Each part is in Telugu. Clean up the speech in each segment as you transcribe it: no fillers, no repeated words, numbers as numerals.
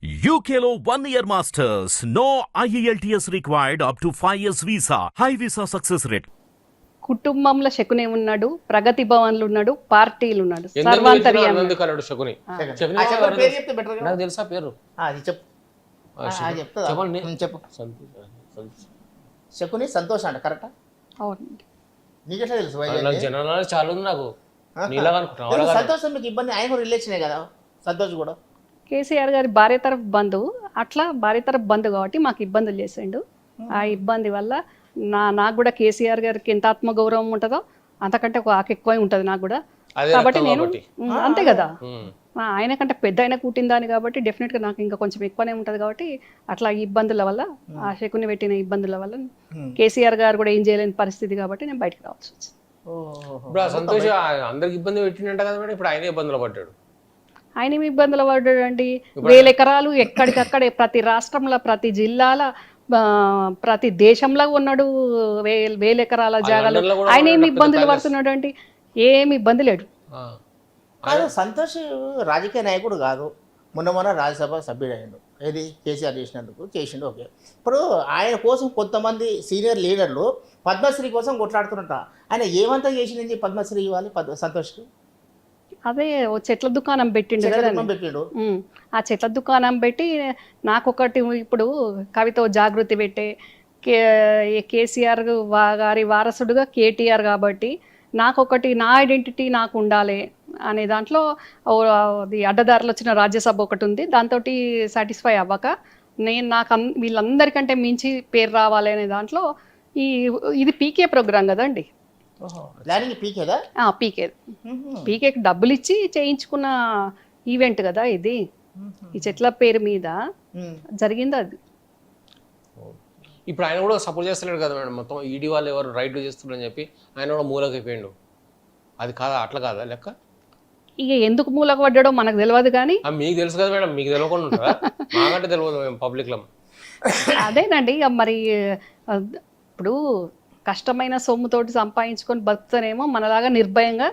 UKLO 1 year masters. No IELTS required up to 5 years visa. High visa success rate. కుటుంబంలో శకునే ఉన్నాడు, ప్రగతి భవన్లు ఉన్నాడు, పార్టీలు ఉన్నాడు, ఎందుకు సర్వాంతర్యామి. ఆనందకరుడు శకుని. శకుని ఆ చెప్పు, ఎవరు పేరు తెలుసు? చెప్తే better కదా? నాకు తెలుసా పేరు? అది చెప్పు. చెప్తా చెప్పండి. చెప్పు. సంతోష్. శకుని సంతోష్ అంట కరెక్టా? అవునండి. నీకెట్లా తెలుసు నాకు జనరల్ నాలెడ్జ్ చాలా ఉంది నాకు. నీలాగా అనుకుంటున్నా. సంతోష్ మీకు ఇబ్బంది, ఆయన కూడా రిలేషనే కదా సంతోష్ కూడా. కేసీఆర్ గారి భార్య తరఫు బంధువు, అట్లా భార్య తరఫు బంధువు కాబట్టి మాకు ఇబ్బందులు చేసిండు. ఆ ఇబ్బంది వల్ల నాకు కూడా కేసీఆర్ గారికి ఎంత ఆత్మగౌరవం ఉంటుందో అంతకంటే ఒక ఆకు ఎక్కువై ఉంటుంది నాకు కూడా. అదే కాబట్టి రక్తం నేను కాబట్టి. అంతే కదా, ఉమ్. ఆయన కంటే పెద్ద ఆయన పుట్టిందాని కాబట్టి డెఫినెట్గా నాకు ఇంకా కొంచెం ఎక్కువనే ఉంటుంది కాబట్టి అట్లా ఈ ఇబ్బందుల వల్ల, ఆ శకుని పెట్టిన ఇబ్బందుల వల్ల కేసీఆర్ గారు కూడా ఏం చేయలేని పరిస్థితి కాబట్టి నేను బయటకు రావాల్సి వచ్చింది. ఇప్పుడు ఆ సంతోష్ అందరికి ఇబ్బంది పెట్టిండంట కదా మేడం, ఇప్పుడు ఆయనే ఇబ్బందులు పడ్డాడు. ఆయన ఏమి ఇబ్బందులు పడ్డాడండి? 1000 ఎకరాలు ఎక్కడికక్కడే ప్రతి రాష్ట్రంలో, ప్రతి జిల్లాల, ప్రతి దేశంలో ఉన్నాడు. 1000 ఎకరాల జాగాలు. లండన్లో కూడా ఆయన ఏమి ఉన్నాడు, ఇబ్బందులు పెద్ద పడుతున్నాడు అండి? ఏమి ఇబ్బంది లేడు. ఆ. కాదు, సంతోష్ రాజకీయ నాయకుడు కాదు. మొన్న రాజ్యసభ సభ్యుడు అయ్యాడు. ఏది కేసీఆర్ చేసిండు ఓకే. ఇప్పుడు ఆయన కోసం కొంతమంది సీనియర్ లీడర్లు పద్మశ్రీ కోసం కొట్లాడుతున్నట. ఆయన ఏమంతా చేసింది పద్మశ్రీ ఇవ్వాలి సంతోష్కి? అదే ఓ చెట్ల దుకాణం పెట్టిండు కదా. పెట్టిండు. ఆ చెట్ల దుకాణం పెట్టి నాకొకటి, ఇప్పుడు కవిత జాగృతి పెట్టే కేసీఆర్ గారి వారసుడుగా కేటీఆర్ కాబట్టి నాకొకటి, నా ఐడెంటిటీ నాకు ఉండాలి అనే దాంట్లో అది అడ్డదారులు వచ్చిన రాజ్యసభ ఒకటి ఉంది. దాంతో సాటిస్ఫై అవ్వక నాకు వీళ్ళందరికంటే మించి పేరు రావాలి అనే దాంట్లో ఇది పీకే ప్రోగ్రాం కదండి. పీకేదా? పీకేకి డబ్బులు ఇచ్చి చేయించుకున్న ఈవెంట్ కదా ఇది. ఈ చెట్ల పేరు మీద జరిగింది అది. ఇప్పుడు ఆయన కూడా సపోర్ట్ చేస్తలేడు కదా మేడం, మొత్తం ఈడీ వాళ్ళు ఎవరు రైట్ చేస్తున్నారని చెప్పి ఆయన కూడా మూలకైపోయిండు. అది కాదా, అట్లా కాదా లెక్క? ఇక ఎందుకు మూలకు పడ్డాడో మనకు తెలియదు కానీ మీకు తెలుసు కదా మేడం, మీకు తెలియకుండా ఉంటారా? మాకంటే తెలియదు మేము పబ్లిక్లో. అదేనండి. ఇక మరి ఇప్పుడు కష్టమైన సొమ్ముతోటి సంపాదించుకొని బతుకుతానేమో మనలాగా నిర్భయంగా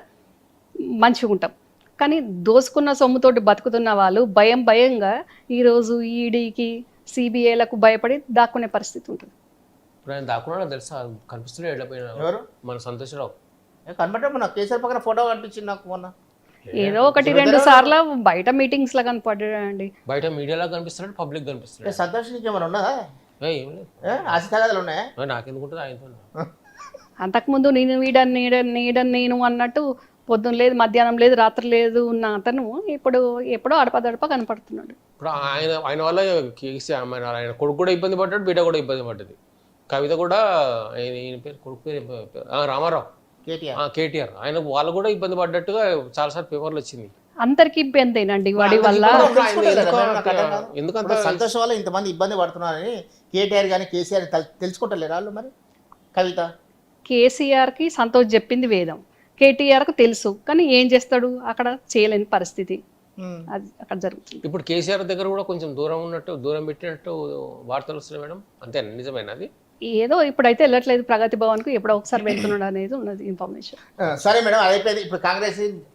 మంచిగా ఉంటాం. కానీ దోసుకున్న సొమ్ముతోటి బతుకుతున్న వాళ్ళు భయంగా ఈరోజు ఈడీకి, సిబిఐలకు భయపడి దాక్కునే పరిస్థితి ఉంటుంది. ఇప్పుడు ఆయన దాక్కున్నాడో తెలుసా? కనిపిస్తున్నాడు వెళ్ళిపోయినా మన సంతోషరావు. కనబడ్డా మన కేసీఆర్ పక్కన ఫోటో కనిపించింది నాకు మొన్న. ఏదో 1-2 సార్లు బయట మీటింగ్స్ లా కనపడ్డాడండి. బయట మీడియాలో కనిపిస్తున్నాడు, పబ్లిక్ కనిపిస్తున్నాడు. సంతోష్ నీకు ఏమైనా ఉన్నదా? ఏం లేదు, ఆశితగాదాలు ఉన్నాయా? నాకెందుకుంటుంది ఆయనతో. అంతకుముందు నేను నేను అన్నట్టు పొద్దున్న లేదు, మధ్యాహ్నం లేదు, రాత్రి లేదు ఉన్న అతను ఇప్పుడు ఎప్పుడో అడపదడప కనపడుతున్నాడు. ఇప్పుడు ఆయన వల్ల ఆయన కొడుకు కూడా ఇబ్బంది పడ్డాడు, బిడ్డ కూడా ఇబ్బంది పడ్డది. కవిత కూడా, ఆయన పేరు, కొడుకు పేరు రామారావు, కేటీఆర్, ఆయన వాళ్ళు కూడా ఇబ్బంది పడ్డట్టుగా చాలాసార్లు పేపర్లు వచ్చింది. అందరికి ఇబ్బందేనండి వాడి వల్ల. ఎందుకంటే సంతోషం వల్ల ఇంతమంది ఇబ్బంది పడుతున్నారని కేటీఆర్ కానీ కేసీఆర్ తెలుసుకుంటలేరు వాళ్ళు. మరి కవిత, కేసీఆర్కి సంతోష్ చెప్పింది వేదం, కేటీఆర్కు తెలుసు, కానీ ఏం చేస్తాడు, అక్కడ చేయలేని పరిస్థితి అది అక్కడ జరుగుతుంది. ఇప్పుడు కేసీఆర్ దగ్గర కూడా కొంచెం దూరం పెట్టినట్టు వార్తలు వస్తున్నాయి మేడం, అంతేనా? నిజమేనా అది? ఏదో ఇప్పుడైతే వెళ్ళట్లేదు ప్రగతి భవన్కు, ఎప్పుడో ఒకసారి వెళ్తున్నాడు అనేది ఉన్నది ఇన్ఫర్మేషన్. సరే మేడం, అదైపోయింది. ఇప్పుడు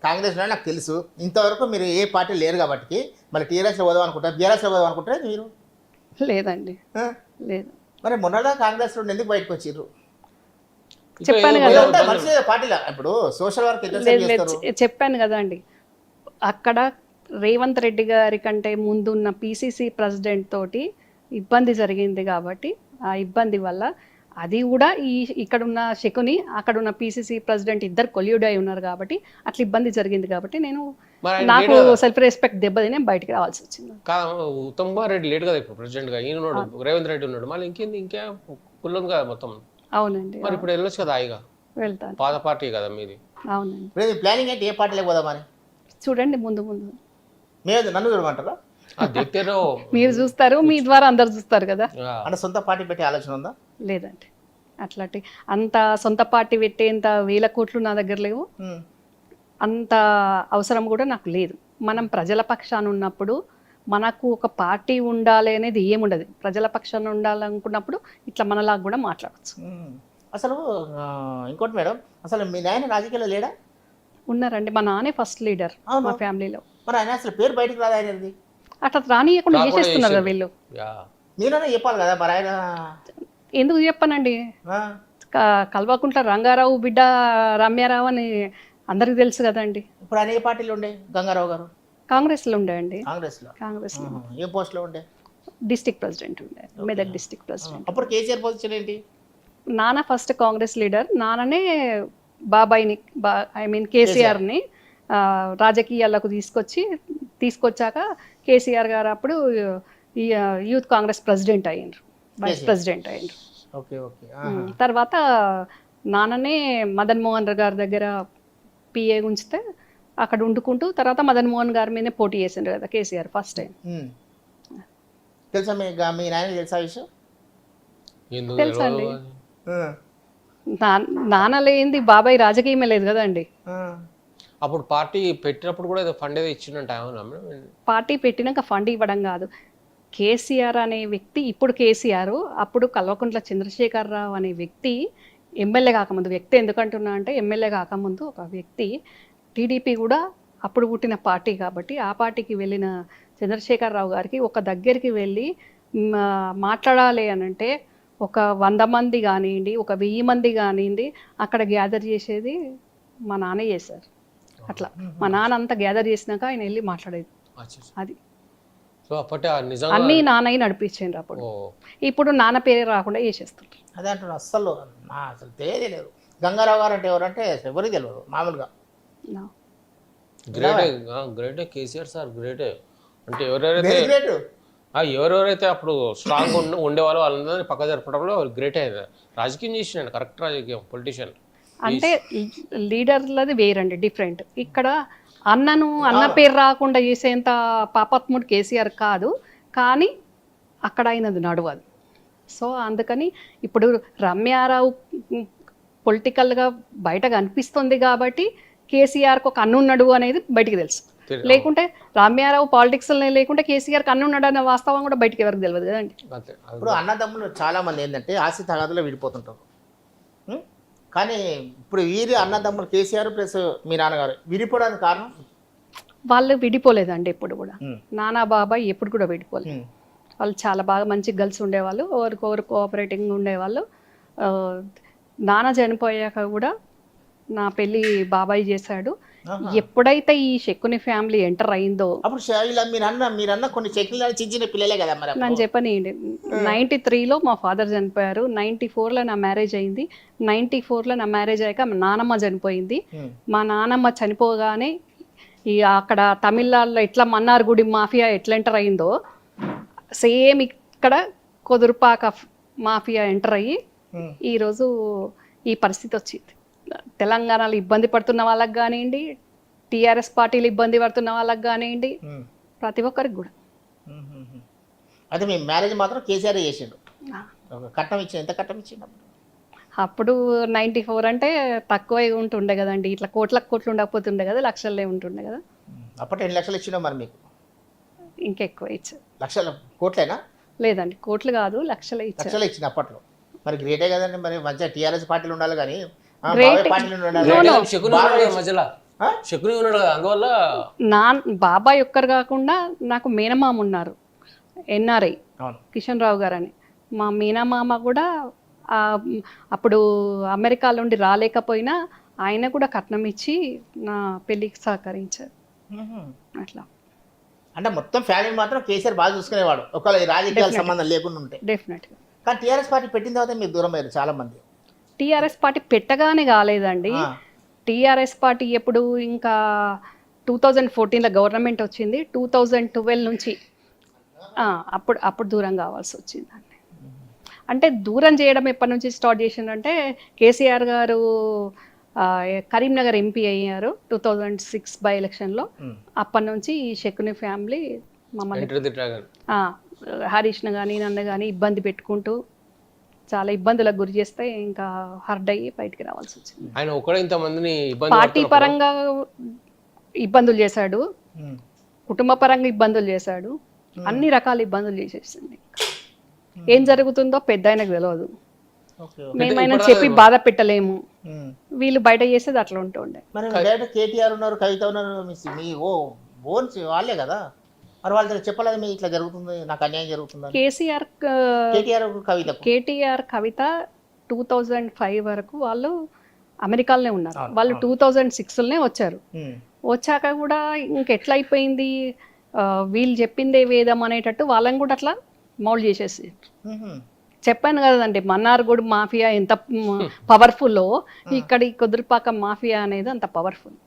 కాంగ్రెస్ నాకు తెలుసు, ఇంతవరకు మీరు ఏ పార్టీ లేరు కాబట్టి మళ్ళీ టీఆర్ఎస్లో పోదాం అనుకుంటారు, బీఆర్ఎస్లో పోదాం అనుకుంటారా మీరు? లేదండి, లేదు. మరి మొన్నదా కాంగ్రెస్ నుండి ఎందుకు బయటకు వచ్చిర్రు? చెప్పాను కదా, పార్టీలో ఇప్పుడు సోషల్ వర్క్ చెప్పాను కదా అండి. అక్కడ రేవంత్ రెడ్డి గారి కంటే ముందున్న పిసిసి ప్రెసిడెంట్ తోటి ఇబ్బంది జరిగింది కాబట్టి ఆ ఇబ్బంది వల్ల అది కూడా ఇక్కడున్న శకుని, అక్కడున్న పిసిసి ప్రెసిడెంట్ ఇద్దరు కొల్యూడ్ అయి ఉన్నారు కాబట్టి అట్లా ఇబ్బంది జరిగింది కాబట్టి నాకు సెల్ఫ్ రెస్పెక్ట్ దెబ్బతిని బయటకు రావాల్సి వచ్చింది. ఉత్తమ్ కుమార్ రెడ్డి లేడు కదా ఇప్పుడు ప్రెసిడెంట్ గా, ఈయన ఉన్నాడు, రేవంత్ రెడ్డి ఉన్నాడు, మళ్ళీ ఇంకా కుల్లం కదా మొత్తం. అవునండి, మరి ఇప్పుడు వెళ్ళొచ్చు కదా, హాయిగా వెళ్తాను. పాత పార్టీ కదా మీది. అవునండి. ప్లానింగ్ ఏంటి, ఏ పార్టీలోకి పోదామని? చూడండి ముందు నన్ను చూడమంటారా? మీరు చూస్తారు, మీ ద్వారా అందరు చూస్తారు కదా. అంటే సొంత పార్టీ పెట్టే ఆలోచన ఉందా? లేదండి, అట్లాంటి అంత సొంత పార్టీ పెట్టేంత 1000 కోట్లు నా దగ్గర లేవు, అంత అవసరం కూడా నాకు లేదు. మనం ప్రజల పక్షాన ఉన్నప్పుడు మనకు ఒక పార్టీ ఉండాలి అనేది ఏముండదు. ప్రజల పక్షాన ఉండాలనుకున్నప్పుడు ఇట్లా మనలాగా కూడా మాట్లాడచ్చు. అసలు ఇంకోటి మేడం, అసలు మీ నాయన రాజకీయాల్లో లేడా? ఉన్నారండి, మా నాన్నే ఫస్ట్ లీడర్ మా ఫ్యామిలీలో. మరి ఆయన అసలు పేరు బయటకు రాదా ఆయనది? అట్లా రానియకుండా రాకుండా చేసేస్తున్నారు కదా చేసేది. వీళ్ళు. యా మీరన్నా చెప్పాలి కదా మరి ఆయన ఎందుకు చెప్పానండి, ఆ, కల్వకుంట్ల రంగారావు బిడ్డ రమ్యారావు అని అందరికి తెలుసు కదండి. ఇప్పుడు అనేక పార్టీలు ఉండే గంగారావు గారు కాంగ్రెస్లో ఉండే అండి, కాంగ్రెస్లో కాంగ్రెస్లో ఏం పోస్ట్లో ఉండే డిస్టిక్ ప్రెసిడెంట్ ఉండే, మెదక్ డిస్టిక్ ప్రెసిడెంట్. అప్పుడు కేసీఆర్ పొజిషన్ ఏంటి? నాన్న ఫస్ట్ కాంగ్రెస్ లీడర్, నాన్ననే బాబాయిని కేసీఆర్ని రాజకీయాలకు తీసుకొచ్చాక కేసీఆర్ గారు అప్పుడు ఈ యూత్ కాంగ్రెస్ ప్రెసిడెంట్ అయ్యిండ్రు, వైస్ ప్రెసిడెంట్ అయ్యిండ్రు. ఓకే ఓకే తర్వాత నాన్ననే మదన్ మోహన్ గారి దగ్గర పిఏ ఉంచితే అక్కడ వండుకుంటూ తర్వాత మదన్ మోహన్ గారి మీదనే పోటీ చేసిండ్రు కదా కేసీఆర్ ఫస్ట్ టైం. తెలుసా మీ నాయన తెలుసా విషయం? ఎందుకు తెలుసా అండి? ఆ, నాన్న లేనిది బాబాయ్ రాజకీయమే లేదు కదండి. ఆ. అప్పుడు పార్టీ పెట్టినప్పుడు కూడా ఏదో ఫండ్ ఏదో ఇచ్చిందంట ఏమన్నా మేడం? పార్టీ పెట్టినాక ఫండ్ ఇవ్వడం కాదు, కేసీఆర్ అనే వ్యక్తి, ఇప్పుడు కేసీఆర్, అప్పుడు కల్వకుంట్ల చంద్రశేఖరరావు అనే వ్యక్తి ఎమ్మెల్యే కాకముందు, వ్యక్తి ఎందుకంటున్నా అంటే ఎమ్మెల్యే కాకముందు ఒక వ్యక్తి, టీడీపీ కూడా అప్పుడు పుట్టిన పార్టీ కాబట్టి ఆ పార్టీకి వెళ్ళిన చంద్రశేఖరరావు గారికి ఒక దగ్గరికి వెళ్ళి మాట్లాడాలి అని అంటే ఒక 100 మంది కానివ్వండి, ఒక 1000 మంది కానివ్వండి, అక్కడ గ్యాదర్ చేసేది మా నాన్న చేశారు. అట్లా మా నాన్న అంతా గ్యాదర్ చేసినాక ఆయన వెళ్ళి మాట్లాడేది. అది సో అప్పటి నిజంగా అన్నీ నాన్నయ్య నడిపించిండ్రు అప్పుడు. ఇప్పుడు నాన్న పేరే రాకుండా చేసేస్తుంటారు. అదే అంటున్నా, అసలు తెలియలేదు. గంగారావు గారు అంటే ఎవరంటే ఎవరికి తెలియదు మామూలుగా. గ్రేటే కేసీఆర్ సార్, గ్రేటే. అంటే ఎవరెవరైతే వెరీ గ్రేట్. ఎవరెవరైతే అప్పుడు స్ట్రాంగ్ ఉండేవాళ్ళు వాళ్ళందరినీ పక్క జరపడంలో గ్రేటే. రాజకీయం చేసినాడు, కరెక్ట్ రాజకీయం, పొలిటీషియన్. అంటే లీడర్లది వేరండి, డిఫరెంట్. ఇక్కడ అన్న పేరు రాకుండా చేసేంత పాపాత్ముడు కేసీఆర్ కాదు, కానీ అక్కడ అయినది నడవదు. సో అందుకని ఇప్పుడు రమ్యారావు పొలిటికల్గా బయట కనిపిస్తుంది కాబట్టి కేసీఆర్కి ఒక అన్నున్నాడు అనేది బయటికి తెలుసు. లేకుంటే రమ్యారావు పాలిటిక్స్ లేకుంటే కేసీఆర్కి అన్నున్నాడు అనే వాస్తవం కూడా బయటికి ఎవరికి తెలియదు కదండి. ఇప్పుడు అన్నదమ్ములు చాలా మంది ఏంటంటే ఆస్తి తగాదులో విడిపోతుంటారు. కానీ ఇప్పుడు వీరి అన్నదమ్ములు కేసీఆర్ ప్లస్ మీ నాన్నగారు విడిపోవడానికి కారణం? వాళ్ళు విడిపోలేదండి ఎప్పుడు కూడా. నానా బాబాయ్ ఎప్పుడు కూడా విడిపోలేదు. వాళ్ళు చాలా బాగా మంచిగా కలిసి ఉండేవాళ్ళు, ఒకరికొకరు కోఆపరేటింగ్ ఉండేవాళ్ళు. నాన్న చనిపోయాక కూడా నా పెళ్ళి బాబాయ్ చేశాడు. ఎప్పుడైతే ఈ శకుని ఫ్యామిలీ ఎంటర్ అయిందో అప్పుడు మీరన్న కొన్ని చెక్లు చిన్న పిల్లలే కదా మరి. నేను చెప్పనీయండి, 93లో మా ఫాదర్ చనిపోయారు, 94లో నా మ్యారేజ్ అయింది, 94లో నా మ్యారేజ్ అయ్యాక మా నానమ్మ చనిపోయింది. మా నానమ్మ చనిపోగానే ఈ అక్కడ తమిళనాడులో ఎట్లా మన్నార్గుడి మాఫియా ఎట్లా ఎంటర్ అయిందో సేమ్ ఇక్కడ కొదురుపాక మాఫియా ఎంటర్ అయ్యి ఈరోజు ఈ పరిస్థితి వచ్చింది. తెలంగాణలో ఇబ్బంది పడుతున్న వాళ్ళకి కానివ్వండి, టీఆర్ఎస్ పార్టీలు ఇబ్బంది పడుతున్న వాళ్ళకి కానివ్వండి, ప్రతి ఒక్కరికి కూడా. అయితే మీ మ్యారేజ్ మాత్రం కేసీఆర్ చేసిండు. కట్నం ఇచ్చిండు, ఎంత కట్నం ఇచ్చిండు అప్పుడు? 94 అంటే తక్కువ ఉంటుండే కదండి, ఇట్లా కోట్లు ఉండకపోతుండే కదా, లక్షలే ఉంటుండే కదా. అప్పటి 2 లక్షలు ఇచ్చిండు మరి మీకు? ఇంకెక్కువ ఇచ్చారు. లక్షలు కోట్లేనా? లేదండి, కోట్లు కాదు, లక్షలే ఇచ్చారు. లక్షలు ఇచ్చింది అప్పట్లో. మరి గ్రేటే కదండి. మరి మంచిగా టీఆర్ఎస్ పార్టీలు ఉండాలి కానీ శకుని ఉన్నాడు కదా, అందువల్ల బాబాయ్ ఒక్కరు కాకుండా నాకు మేనమామ ఉన్నారు, ఎన్ఆర్ఐ కిషన్ రావు గారు అని. మా మీనమామ కూడా అప్పుడు అమెరికా నుండి రాలేకపోయినా ఆయన కూడా కట్నం ఇచ్చి నా పెళ్ళికి సహకరించారు. అట్లా అంటే మొత్తం ఫ్యామిలీ మాత్రం కేసీఆర్ బాగా చూసుకునేవాడు, ఒకవేళ రాజకీయాల సంబంధం లేకుండా ఉంటే. డెఫినెట్గా. కానీ టీఆర్ఎస్ పార్టీ పెట్టిన తర్వాత మీరు దూరం అయ్యారు చాలా మంది. టీఆర్ఎస్ పార్టీ పెట్టగానే కాలేదండి. టీఆర్ఎస్ పార్టీ ఎప్పుడు ఇంకా 2014లో గవర్నమెంట్ వచ్చింది, 2012 నుంచి అప్పుడు దూరం కావాల్సి వచ్చిందండి. అంటే దూరం చేయడం ఎప్పటి నుంచి స్టార్ట్ చేసిందంటే కేసీఆర్ గారు కరీంనగర్ ఎంపీ అయ్యారు 2006 బై ఎలక్షన్లో. అప్పటి నుంచి ఈ శకుని ఫ్యామిలీ మమ్మల్ని హరీష్ను కానీ నన్ను కానీ ఇబ్బంది పెట్టుకుంటూ చాలా ఇబ్బందులకు గురి చేస్తే ఇంకా హర్డ్ అయ్యి బయటికి రావాల్సి వచ్చింది. ఆయన ఒకడే ఇంతమందిని పార్టీ పరంగా ఇబ్బందులు చేశాడు, కుటుంబ పరంగా ఇబ్బందులు చేశాడు, అన్ని రకాల ఇబ్బందులు చేసేసింది. ఏం జరుగుతుందో పెద్ద ఆయనకు తెలియదు, మేమైనా చెప్పి బాధ పెట్టలేము, వీళ్ళు బయట చేసేది అట్లా ఉంటుండే. కేటీఆర్ ఉన్నారు, కవిత ఉన్నారు, మీ వాళ్ళే కదా. మరి వాళ్ళతో చెప్పలేదు మీరు ఇట్లా జరుగుతుంది, నాకు అన్యాయం జరుగుతుందని. కేసీఆర్ కేటీఆర్ కవిత 2005 వరకు వాళ్ళు అమెరికాలోనే ఉన్నారు. వాళ్ళు 2006లోనే వచ్చారు. వచ్చాక కూడా ఇంకెట్లా అయిపోయింది, వీళ్ళు చెప్పిందే వేదం అనేటట్టు వాళ్ళని కూడా అట్లా మౌల్డ్ చేసేసి. చెప్పాను కదండి, మన్నార్గూడ్ మాఫియా ఎంత పవర్ఫుల్లో, ఇక్కడ ఈ కుదురుపాక మాఫియా అనేది అంత పవర్ఫుల్.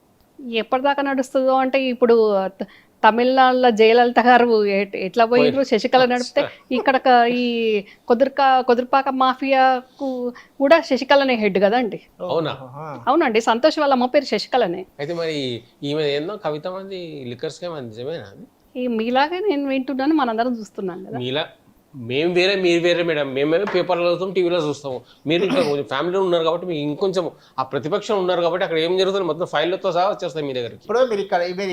ఎప్పటిదాకా నడుస్తుందో అంటే ఇప్పుడు తమిళనాడులో జయలలిత గారు ఎట్లా పోయినారు, శశికళ నడిపితే ఇక్కడ ఈ కుదురుపాక మాఫియాకు కూడా శశికళనే హెడ్ కదండి. అవునండి, సంతోష్ వాళ్ళ అమ్మ పేరు శశికళనే. అయితే మరి ఈమె ఏందో కవిత మంది లిక్కర్ స్కామ్ అని నిజమేనా? ఈ మీలాగే నేను వింటున్నాను, మనందరం చూస్తున్నాం కదా. మీలా మేము వేరే మీరు వేరే మేడం, మేమేమో పేపర్లో చదువుతాం, టీవీలో చూస్తాము. మీరు ఇంకా కొంచెం ఫ్యామిలీలో ఉన్నారు కాబట్టి మీకు ఇంకొంచెం ఆ ప్రతిపక్షం ఉన్నారు కాబట్టి అక్కడ ఏం జరుగుతుంది మొత్తం ఫైళ్ళతో సహా వచ్చేస్తాయి మీ దగ్గరికి. ఇప్పుడు మీరు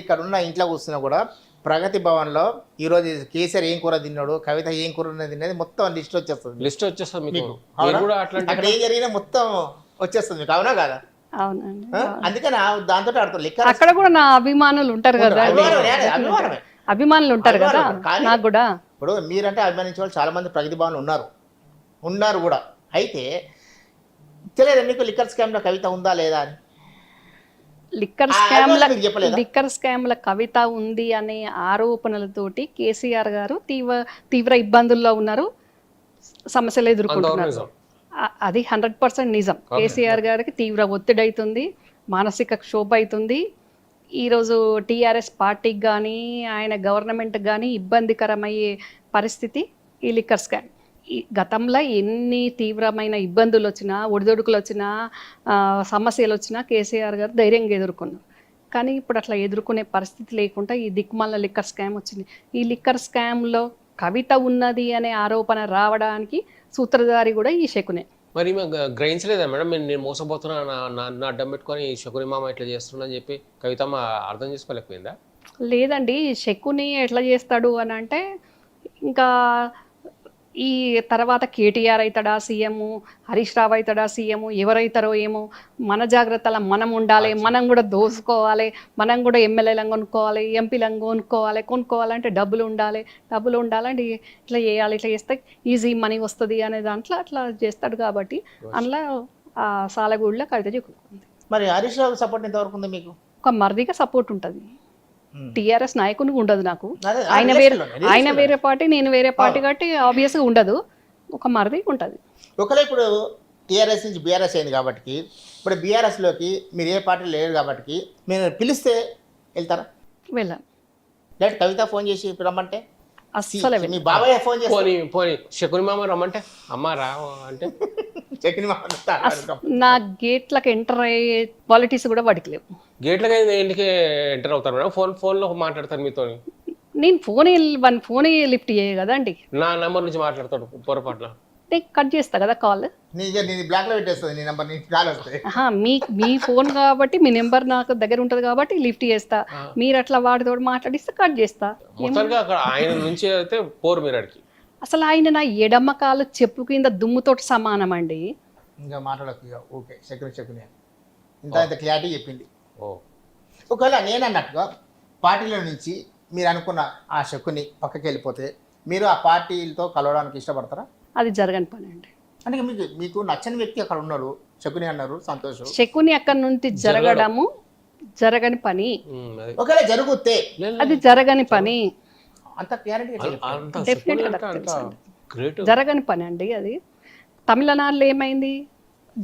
ఇక్కడ ఉన్న ఇంట్లో కూర్చున్నా కూడా ప్రగతి భవన్లో ఈరోజు కేసీఆర్ ఏం కూర తిన్నాడు, కవిత ఏం కూర తిన్నది మొత్తం లిస్ట్ వచ్చేస్తుంది మీకు. కూడా అట్లాంటి అక్కడ ఏం జరిగినా మొత్తం వచ్చేస్తుంది మీకు, అవునా కాదా? అవునండి, అందుకని దాంతో ఆడుతుంది. అక్కడ కూడా నా అభిమానులు ఉంటారు కదా, అభిమానులు ఉంటారు కదా నాకు కూడా. ఇప్పుడు మీరంటే అభిమానించే వాళ్ళు చాలా మంది ప్రగతి భవన్లు ఉన్నారు కూడా. అయితే తెలియదు మీకు లిక్కర్ స్కామ్లో కవిత ఉందా లేదా అని? లిక్కర్ స్కామ్ల కవిత ఉంది అనే ఆరోపణలతోటి కేసీఆర్ గారు తీవ్ర ఇబ్బందుల్లో ఉన్నారు, సమస్యలు ఎదుర్కొంటున్నారు. అది 100% నిజం. కేసీఆర్ గారికి తీవ్ర ఒత్తిడి అవుతుంది, మానసిక క్షోభ అవుతుంది. ఈరోజు టీఆర్ఎస్ పార్టీకి కానీ ఆయన గవర్నమెంట్కి కానీ ఇబ్బందికరమయ్యే పరిస్థితి ఈ లిక్కర్ స్కామ్. ఈ గతంలో ఎన్ని తీవ్రమైన ఇబ్బందులు వచ్చినా, ఒడిదొడుకులు వచ్చినా, సమస్యలు వచ్చినా కేసీఆర్ గారు ధైర్యంగా ఎదుర్కొన్నారు. కానీ ఇప్పుడు అట్లా ఎదుర్కొనే పరిస్థితి లేకుండా ఈ దిక్కుమాల లిక్కర్ స్కామ్ వచ్చింది. ఈ లిక్కర్ స్కామ్లో కవిత ఉన్నది అనే ఆరోపణ రావడానికి సూత్రధారి కూడా ఈ శకునే. మరి గ్రహించలేదా మేడం, నేను మోసపోతున్నా, నా అడ్డం పెట్టుకొని శకుని మామ ఇట్లా చేస్తున్నా అని చెప్పి కవితమ్మ అర్థం చేసుకోలేకపోయిందా? లేదండి, శకుని ఎట్లా చేస్తాడు అని అంటే, ఇంకా ఈ తర్వాత కేటీఆర్ అవుతాడా సీఎం, హరీష్ రావు అవుతాడా సీఎం, ఎవరైతారో ఏమో, మన జాగ్రత్తలో మనం ఉండాలి, మనం కూడా దోసుకోవాలి, మనం కూడా ఎమ్మెల్యేలను కొనుక్కోవాలి, ఎంపీలను కొనుక్కోవాలంటే డబ్బులు ఉండాలంటే ఇట్లా చేయాలి, ఇట్లా చేస్తే ఈజీ మనీ వస్తుంది అనే దాంట్లో అట్లా చేస్తాడు. కాబట్టి అందులో ఆ సాలగూడలో కవిత చిక్కుకుంది. మరి హరీష్ రావు సపోర్ట్ ఎంతవరకు ఉంది మీకు? ఒక మరిదిగా సపోర్ట్ ఉంటుంది, టీఆర్ఎస్ నాయకునికి ఉండదు. నాకు ఆయన వేరే పార్టీ, నేను వేరే పార్టీ కాబట్టి ఆబ్వియస్గా ఉండదు, ఒక మరిది ఉంటుంది. ఒకవేళ ఇప్పుడు టీఆర్ఎస్ నుంచి బీఆర్ఎస్ అయింది కాబట్టి, ఇప్పుడు బీఆర్ఎస్లోకి మీరు ఏ పార్టీ లేరు కాబట్టి మీరు పిలిస్తే వెళ్తారా? వెళ్ళాం. డైరెక్ట్ కవిత ఫోన్ చేసి రమ్మంటే అస్సలు మీ బాబాయ్ ఫోన్ చేసి పోనీ శకుని మామ రమ్మంటే అమ్మ రా అంటే శకుని మామ నా గేట్లకు ఎంటర్ అయ్యే క్వాలిటీస్ కూడా వాడికి లేవు. గేట్లకి ఇంటికి ఎంటర్ అవుతారు మేడం, ఫోన్లో మాట్లాడతారు మీతో. నేను ఫోనే లిఫ్ట్ చేయ కదండి, నా నెంబర్ నుంచి మాట్లాడతాడు పొరపాటున, కట్ చేస్తా కదా కాల్. బ్లాక్ లో పెట్టేస్తుంది నీ నెంబర్, నీకు కాల్ వస్తాయి. మీ ఫోన్ కాబట్టి మీ నెంబర్ నాకు దగ్గర ఉంటది కాబట్టి లిఫ్ట్ చేస్తా, మీరు అట్లా వాడితో మాట్లాడిస్తే కట్ చేస్తా. ఆయన నుంచి అయితే పోరు మీరు అడిగి. అసలు ఆయన నా ఎడమ కాలు చెప్పు కింద దుమ్ముతోటి సమానం అండి. ఇంకా మాట్లాడకు, ఓకే శకుని ఇంత క్లారిటీ చెప్పింది. ఒకవేళ నేను అన్నట్టుగా పార్టీల నుంచి మీరు అనుకున్న ఆ శకుని పక్కకి వెళ్ళిపోతే మీరు ఆ పార్టీలతో కలవడానికి ఇష్టపడతారా? అది జరగని పని అండి. అంటే మీకు నచ్చని వ్యక్తి అక్కడ ఉన్నారు, శకుని అన్నారు, సంతోష్. శకుని అక్కడి నుంచి జరగడము జరగని పని. ఒకవేళ జరుగుతే అది జరగని పని, అంత క్లారిటీ జరగని పని అండి. అది తమిళనాడులో ఏమైంది,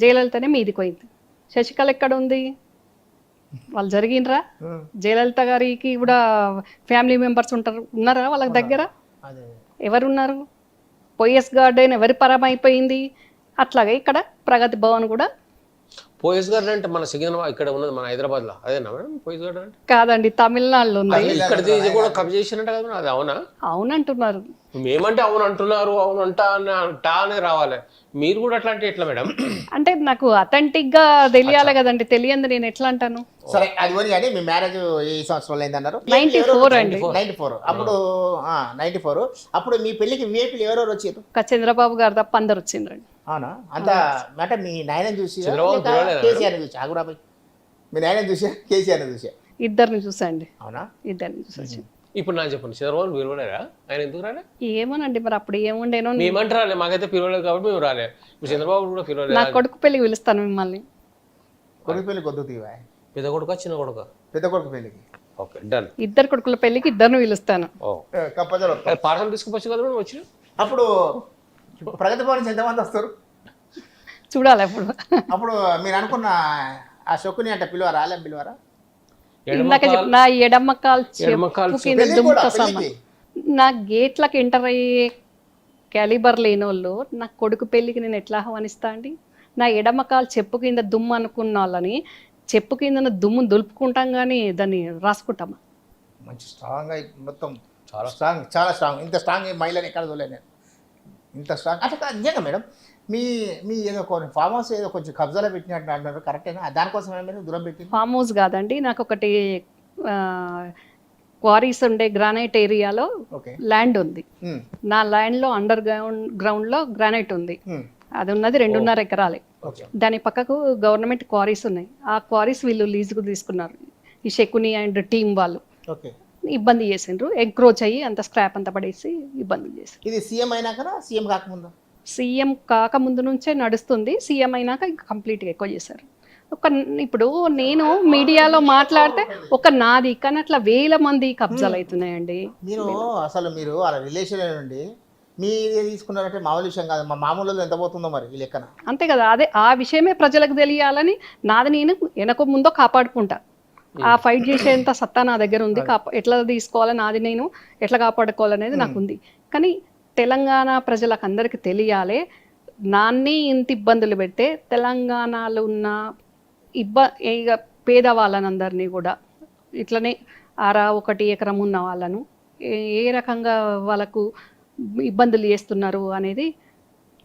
జయలలితనే మీదికి పోయింది, శశికళ ఎక్కడ ఉంది, వాళ్ళు జరిగినరా? జయలలిత గారికి కూడా ఫ్యామిలీ మెంబర్స్ ఉన్నారా వాళ్ళకి దగ్గర? ఎవరున్నారు? పోయస్ గార్డెన్ ఎవరి పరమైపోయింది. అట్లాగే ఇక్కడ ప్రగతి భవన్ కూడా. పోయస్ గార్డెన్ అంటే మన సికింద్రాబాద్ ఇక్కడ ఉన్నది, మన హైదరాబాద్ లో అదేనా మేడం పోయస్ గార్డెన్ అంటే? కాదండి, తమిళనాడులో ఉంది. ఇక్కడ కూడా కబ్జా చేసినట్టు కదా, అది అవునా? అవునంటున్నారు. మేమంటే అవును అంటున్నారు, అవును అంటానే రావాలి, మీరు కూడా అట్లాంటి ఎట్లా మేడం? అంటే నాకు అథెంటిక్ గా తెలియాలి కదండి, తెలియంది నేను ఎట్లా అంటాను? సరే అది పోనీ కానీ మీ మ్యారేజ్ ఏ సంవత్సరంలో అయిందన్నారు? 94 అండి. 94. అప్పుడు 94. అప్పుడు మీ పెళ్లికి విఐపీలు ఎవరెవరు వచ్చారు? చంద్రబాబు గారు తప్ప అందరు వచ్చిండ్రండి. అవునా? అంత అంటే మీ నాయనని చూసి కేసీఆర్ చూసి ఆగురాబాయ్, మీ నాయనని చూసా కేసీఆర్ చూసా? ఇద్దరిని చూసండి. అవునా? ఇద్దరిని చూసొచ్చి. ఇప్పుడు నాకు చెప్పండి, చంద్రబాబు పిలవలేరా? ఆయన ఎందుకు రాలే? ఏమోనండి మరి అప్పుడు ఏముండేనో. మేమంటే రాలే, మాకైతే పిలవలేదు కాబట్టి మేము రాలే. ఇప్పుడు చంద్రబాబు కూడా నా పిలవలేదు. కొడుకు పెళ్ళికి పిలుస్తాను మిమ్మల్ని. కొడుకు పెళ్ళికి వద్దు తీవా, పెద్ద కొడుక చిన్న కొడుక? పెద్ద కొడుకు పెళ్ళికి. Okay done. ఇద్దరు కొడుకుల పెళ్ళికి ఇద్దరిని పిలుస్తాను. కంపల్సరీ. పార్సల్ తీసుకుపోవచ్చు కదా మేడం వచ్చి. అప్పుడు ప్రగతి భవన్ నుంచి ఎంతమంది వస్తారు చూడాలి అప్పుడు. అప్పుడు మీరు అనుకున్న ఆ షొక్కుని అంటే పిలువారా, ఆలయం పిలువారా? ఇందాక నా ఎడమ కాలు చెప్పు కింద పెళ్ళికి కూడా, దుమ్ముతో సమ. పెళ్ళికి. నా గేట్లకు ఎంటర్ అయ్యే క్యాలిబర్ లేని వాళ్ళు నా కొడుకు పెళ్ళికి నేను ఎట్లా ఆహ్వానిస్తా అండి? నా ఎడమ కాలు చెప్పు కింద దుమ్ము అనుకున్న వాళ్ళని చెప్పు కింద దుమ్ము దులుపుకుంటాం కానీ దాన్ని రాసుకుంటామా? మంచి స్ట్రాంగ్ మొత్తం, చాలా స్ట్రాంగ్, చాలా స్ట్రాంగ్. ఇంత స్ట్రాంగ్ మహిళని ఎక్కడ చూడలేదు నేను, ఇంత స్ట్రాంగ్. అట్లా కాదు నిజంగా మేడం. మీ మీ ఏదో కొన్ని ఫామ్ హౌస్ ఏదో కొంచెం కబ్జాలో పెట్టినట్టు అంటున్నారు, కరెక్టేనా? దానికోసమే మీరు దూరం పెట్టింది? ఫామ్ హౌస్ కాదండి, నాకు ఒకటి క్వారీస్ ఉండే గ్రానైట్ ఏరియాలో ఓకే. ల్యాండ్ ఉంది. నా ల్యాండ్లో అండర్ గ్రౌండ్లో గ్రానైట్ ఉంది. అది ఉన్నది 2.5 ఎకరాలే. దాని పక్కకు గవర్నమెంట్ క్వారీస్ ఉన్నాయి. ఆ క్వారీస్ వీళ్ళు లీజుకు తీసుకున్నారు, ఈ శకుని అండ్ టీం వాళ్ళు. ఓకే. ఇబ్బంది చేసిండ్రు, ఎంక్రోచ్ అయ్యి అంత స్క్రాప్ అంతా పడేసి ఇబ్బంది చేసి. ఇది సీఎం అయినాకనా సీఎం కాకముందు? సీఎం కాకముందు నుంచే నడుస్తుంది, సీఎం అయినాక ఇంకా కంప్లీట్గా ఎక్కువ చేశారు. ఇప్పుడు నేను మీడియాలో మాట్లాడితే ఒక నాది కానీ అట్లా 1000 మంది కబ్జాలు అవుతున్నాయండి. మీరు అసలు మీరు అలా రిలేషన్ నుండి మీరు తీసుకున్నారంటే మామూలు విషయం కాదు. మా మామూలు ఎంత పోతుందో మరి ఈ లెక్కన. అంతే కదా, అదే ఆ విషయమే ప్రజలకు తెలియాలని నాది నేను వెనక ముందో కాపాడుకుంటా. ఆ ఫైట్ చేసేంత సత్తా నా దగ్గర ఉంది. ఎట్లా తీసుకోవాలి, నాది నేను ఎట్లా కాపాడుకోవాలనేది నాకు ఉంది. కానీ తెలంగాణ ప్రజలకు అందరికీ తెలియాలి, నాన్ని ఇంత ఇబ్బందులు పెడితే తెలంగాణలో ఉన్న ఇక పేదవాళ్ళనందరినీ కూడా ఇట్లనే 1 ఎకరం ఉన్న వాళ్ళను ఏ రకంగా వాళ్ళకు ఇబ్బందులు చేస్తున్నారు అనేది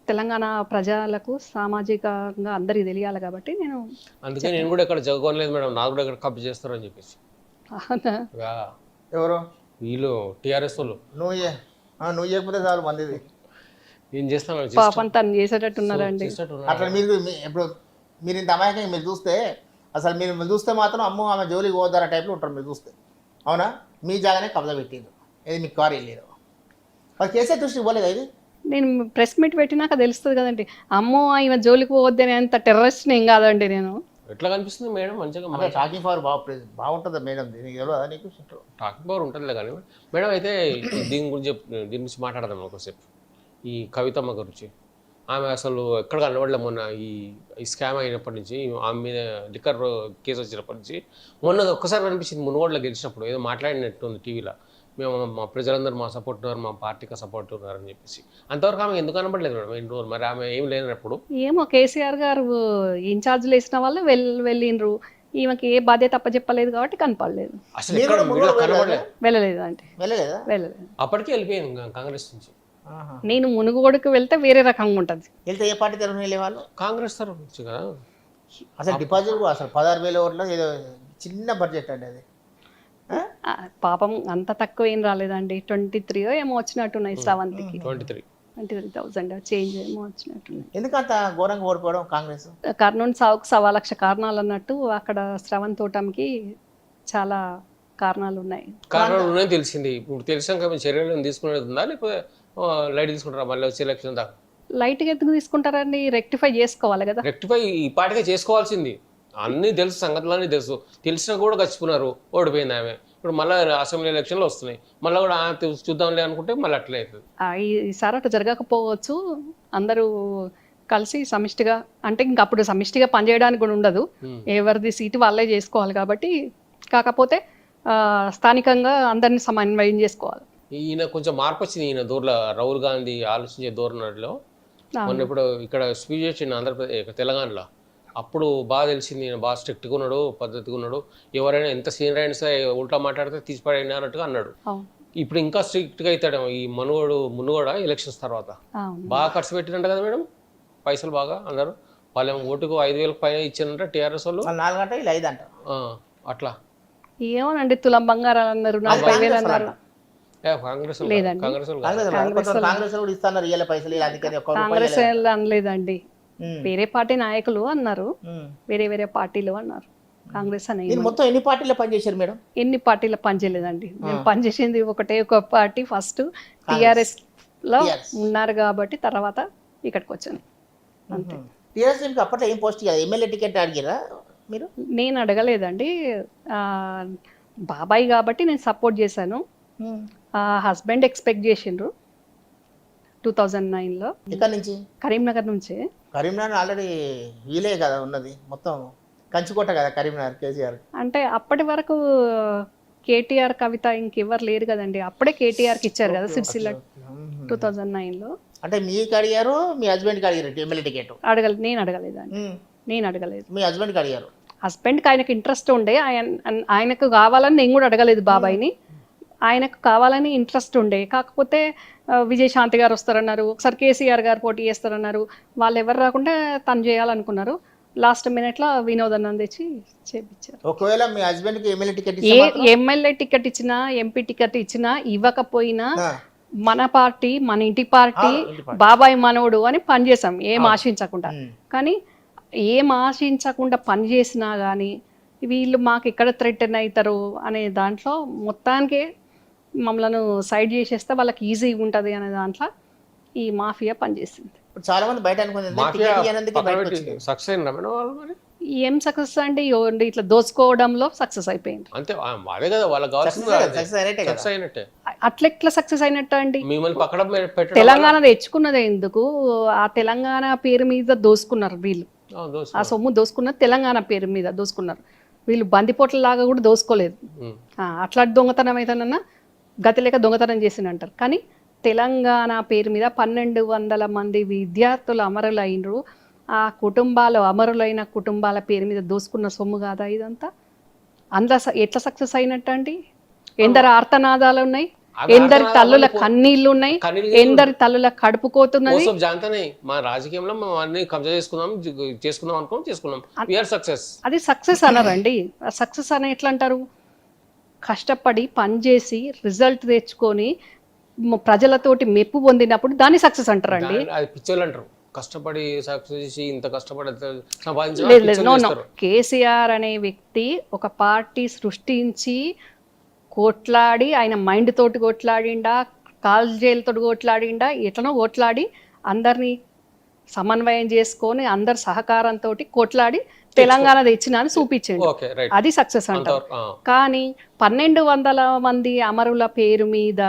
తెలంగాణ ప్రజలకు సామాజికంగా అందరికీ తెలియాలి. కాబట్టి నేను అందుకే నేను కూడా ఇక్కడ జగకోనలేదు మేడం, నాకు కూడా ఇక్కడ కబ్జా చేస్తారు అని చెప్పేసి. ఎవరు? వీళ్ళు టీఆర్ఎస్ వాళ్ళు. నువ్వు చేయకపోతే చాలు మందిది. ఏం చేస్తాను పాపం తను చేసేటట్టున్నారండి. అట్లా మీరు ఇప్పుడు మీరు ఇంత అమాయకంగా మీరు చూస్తే, అసలు మీరు చూస్తే మాత్రం అమ్మో ఆమె జోలికి పోతారా టైప్లో ఉంటారు మీరు చూస్తే. అవునా? మీ జాగానే కబ్జా పెట్టిండ్రు, ఇది మీకు కారు వెళ్ళారు. వాళ్ళు చేసే దృష్టికి పోలేదు. ఇది నేను ప్రెస్ మీట్ పెట్టినాక తెలుస్తుంది కదండి, అమ్మో ఈమె జోలికి పోవద్దని అంత టెర్రరిస్ట్ ఏం కాదండి నేను. ఎట్లా కనిపిస్తుంది మేడం? మంచిగా టాకింగ్ పవర్ బాగుంటుంది మేడం. దీనికి తెలియదా నీకు? టాకింగ్ పవర్ ఉంటుందిలే కానీ మేడం. అయితే దీని గురించి మాట్లాడదాం ఒకసేపు. ఈ కవితమ్మ గురించి. ఆమె అసలు ఎక్కడ కనబడలే మొన్న ఈ స్కామ్ అయినప్పటి నుంచి, ఆమె మీద లిక్కర్ కేసు వచ్చినప్పటి నుంచి. మొన్న ఒక్కసారి కనిపించింది మునుగోడులో గెలిచినప్పుడు, ఏదో మాట్లాడినట్టు ఉంది టీవీలో. మేము మా ప్రజలందరూ మా సపోర్ట్ ఉన్నారు, మా పార్టీకి సపోర్ట్ ఉన్నారని చెప్పేసి. అంతవరకు ఆమె ఎందుకు కనబడలేదు మేడం ఎన్ని రోజులు? మరి ఆమె ఏం లేనప్పుడు ఏమో కేసీఆర్ గారు ఇన్ఛార్జ్లు వేసిన వాళ్ళు వెళ్ళిండ్రు, ఈమెకి ఏ బాధ్యత అప్పచెప్పలేదు కాబట్టి కనపడలేదు. అసలు వెళ్ళలేదు అంటే వెళ్ళలేదా? వెళ్ళలేదు. అప్పటికే వెళ్ళిపోయింది కాంగ్రెస్ నుంచి. నేను మునుగోడుకు వెళ్తే వేరే రకంగా ఉంటుంది. వెళ్తే ఏ పార్టీ తరఫున వెళ్ళేవాళ్ళు? కాంగ్రెస్ తరఫు నుంచి కదా. అసలు డిపాజిట్ అసలు 16,000 ఓట్ల ఏదో చిన్న బడ్జెట్ అండి అది. పాపం అంత తక్కువ ఏం రాలేదండి, 23 ఏమో వచ్చినట్టున్నాయి. శ్రవంతికి 23,000 చేంజ్ ఏమో వచ్చినట్టున్నాయి. ఎందుకంత ఘోరంగా ఓడిపోవడం కాంగ్రెస్? కర్నూలు సాగుకు 1,00,000 కారణాలు అన్నట్టు అక్కడ శ్రవంత్ ఓటమికి చాలా కారణాలు ఉన్నాయి. కారణాలు ఉన్నాయని తెలిసింది. ఇప్పుడు తెలిసాక మేము చర్యలు తీసుకునేది ఉందా, లేకపోతే లైట్ తీసుకుంటారా మళ్ళీ వచ్చే ఎలక్షన్ దాకా? లైట్గా ఎందుకు తీసుకుంటారండి, రెక్టిఫై చేసుకోవాలి కదా. రెక్టిఫై ఈ పాటిగా చేసుకోవాల్సింది. అన్నీ తెలుసు, సంగతులన్నీ తెలుసు, తెలిసినా కూడా గచ్చిపోయినారు, ఓడిపోయింది ఆమె. ఇప్పుడు మళ్ళీ అసెంబ్లీ ఎలక్షన్లు వస్తున్నాయి, మళ్ళీ కూడా చూద్దాంలే అనుకుంటే మళ్ళీ అట్లే అవుతుంది. ఈసారి అట్లా జరగకపోవచ్చు. అందరూ కలిసి సమిష్టిగా, అంటే ఇంక అప్పుడు సమిష్టిగా పనిచేయడానికి కూడా ఉండదు, ఎవరిది సీటు వాళ్ళే చేసుకోవాలి. కాబట్టి కాకపోతే స్థానికంగా అందరినీ సమన్వయం చేసుకోవాలి. ఈయన కొంచెం మార్పు వచ్చింది, ఈయన దూరంలో రాహుల్ గాంధీ ఆలోచించే ధోరణిలో. మొన్న ఇప్పుడు ఇక్కడ స్పీచ్ చేసిండు ఆంధ్రప్రదేశ్ తెలంగాణలో, అప్పుడు బాగా తెలిసింది ఈయన బాగా స్ట్రిక్ట్గా ఉన్నాడు, పద్ధతిగా ఉన్నాడు. ఎవరైనా ఎంత సీనియర్ అయినా సరే ఉల్టా మాట్లాడితే తీసిపడైనా అన్నట్టుగా అన్నాడు. ఇప్పుడు ఇంకా స్ట్రిక్ట్గా అవుతాడు ఈ మునుగోడ ఎలక్షన్స్ తర్వాత. బాగా ఖర్చు పెట్టినంట కదా మేడం, పైసలు బాగా అందరూ. వాళ్ళు ఓటుకు 5,000 పైన ఇచ్చారంట టీఆర్ఎస్ వాళ్ళు. 4 గంటలు 5 అంట అట్లా. ఏమోనండి, తులం బంగారాలు అన్నారు, 40,000 అన్నారు. కాంగ్రెస్ కాంగ్రెస్ అనలేదండి, వేరే పార్టీ నాయకులు అన్నారు, వేరే పార్టీలు అన్నారు. కాంగ్రెస్ అనే మీరు మొత్తం ఎన్ని పార్టీలో పనిచేశారు మేడం? ఎన్ని పార్టీలో పనిచేయలేదండి. నేను పనిచేసింది ఒక పార్టీ, ఫస్ట్ టీఆర్ఎస్ లో ఉన్నారు కాబట్టి తర్వాత ఇక్కడికి వచ్చాను అంతే. టీఆర్ఎస్ మీకు అప్పట్లో ఏం పోస్ట్ కాదు, ఎమ్మెల్యే టికెట్ అడిగారా మీరు? నేను అడగలేదండి. బాబాయ్ కాబట్టి నేను సపోర్ట్ చేశాను. హస్బెండ్ ఎక్స్పెక్ట్ చేసిండ్రు 2009లో. ఇక్కడ నుంచి కరీంనగర్ నుంచే. కరీంనగర్ ఆల్రెడీ వీలే కదా ఉన్నది, మొత్తం కంచుకోట కదా కరీంనగర్ కేసీఆర్. అంటే అప్పటి వరకు కేటీఆర్ కవిత ఇంకెవరు లేరు కదండి. అప్పుడే కేటీఆర్కి ఇచ్చారు కదా సిరిసిల్ల 2009లో. అంటే మీకు అడిగారు, మీ హస్బెండ్కి అడిగారు ఎమ్మెల్యే టికెట్? నేను అడగలేదండి. నేను అడగలేదు. మీ హస్బెండ్కి అడిగారు? హస్బెండ్కి ఆయనకు ఇంట్రెస్ట్ ఉండే, ఆయనకు కావాలని నేను కూడా అడగలేదు బాబాయ్ని. ఆయనకు కావాలని ఇంట్రెస్ట్ ఉండే. కాకపోతే విజయశాంతి గారు వస్తారన్నారు, ఒకసారి కేసీఆర్ గారు పోటీ చేస్తారన్నారు. వాళ్ళు ఎవరు రాకుండా తను చేయాలనుకున్నారు. లాస్ట్ మినిట్లో వినోదన్నం తెచ్చి చేపించారు. ఒకవేళ మీ హస్బెండ్కి ఎమ్మెల్యే టికెట్ ఎమ్మెల్యే టికెట్ ఇచ్చినా, ఎంపీ టికెట్ ఇచ్చినా, ఇవ్వకపోయినా మన పార్టీ, మన ఇంటి పార్టీ, బాబాయ్ మనోడు అని పనిచేసాం ఏం ఆశించకుండా. కానీ ఏం ఆశించకుండా పని చేసినా కానీ వీళ్ళు మాకు ఎక్కడ థ్రెటన్ అవుతారు అనే దాంట్లో మొత్తానికే మమ్మల్ని సైడ్ చేసేస్తే వాళ్ళకి ఈజీగా ఉంటుంది అనే దాంట్లో ఈ మాఫియా పనిచేసింది. చాలా మంది బయట ఏం సక్సెస్ అంటే ఇట్లా దోచుకోవడంలో సక్సెస్ అయిపోయింది అంతే. అదే కదా వాళ్ళకి కావాల్సింది. అట్లెట్లా సక్సెస్ అయినట్టు అండి? తెలంగాణ తెచ్చుకున్నదే ఎందుకు? ఆ తెలంగాణ పేరు మీద దోసుకున్నారు వీళ్ళు. ఆ సొమ్ము దోసుకున్నది తెలంగాణ పేరు మీద దోసుకున్నారు వీళ్ళు. బందిపోట్ల లాగా కూడా దోసుకోలేదు. అట్లాంటి దొంగతనం అయితేనన్నా గతి లేక దొంగతనం చేసిందంటారు. కానీ తెలంగాణ పేరు మీద 1200 మంది విద్యార్థులు అమరులు అయినరు. ఆ కుటుంబాలు, అమరులైన కుటుంబాల పేరు మీద దోసుకున్న సొమ్ము కాదా ఇదంతా? అందులో ఎట్లా సక్సెస్ అయినట్టు అండి? ఎందరు ఆర్తనాదాలు ఉన్నాయి, ఎందరి తల్లుల కన్నీళ్లు ఉన్నాయి, ఎందరి తల్లుల కడుపు కోతున్నది. మా రాజకీయంలో అన్ని కబ్జా చేసుకుందాం అనుకున్నాం, చేసుకున్నాం. అది సక్సెస్ అన్నారండి. సక్సెస్ అని ఎట్లా అంటారు? కష్టపడి పనిచేసి రిజల్ట్ తెచ్చుకొని ప్రజలతోటి మెప్పు పొందినప్పుడు దాన్ని సక్సెస్ అంటారండి. పిచ్చోళ్ళు అంటారు. కష్టపడి సక్సెస్ చేసి ఇంత కష్టపడి లేదు. కేసీఆర్ అనే వ్యక్తి ఒక పార్టీ సృష్టించి కొట్లాడి, ఆయన మైండ్ తోటి కొట్లాడిండా, కాల్జేలతో కొట్లాడిండా, ఎట్లనో కొట్లాడి అందరినీ సమన్వయం చేసుకొని అందరి సహకారంతో కొట్లాడి తెలంగాణ తెచ్చిన అని చూపించండి. అది సక్సెస్ అంటారు. కానీ 1200 మంది అమరుల పేరు మీద,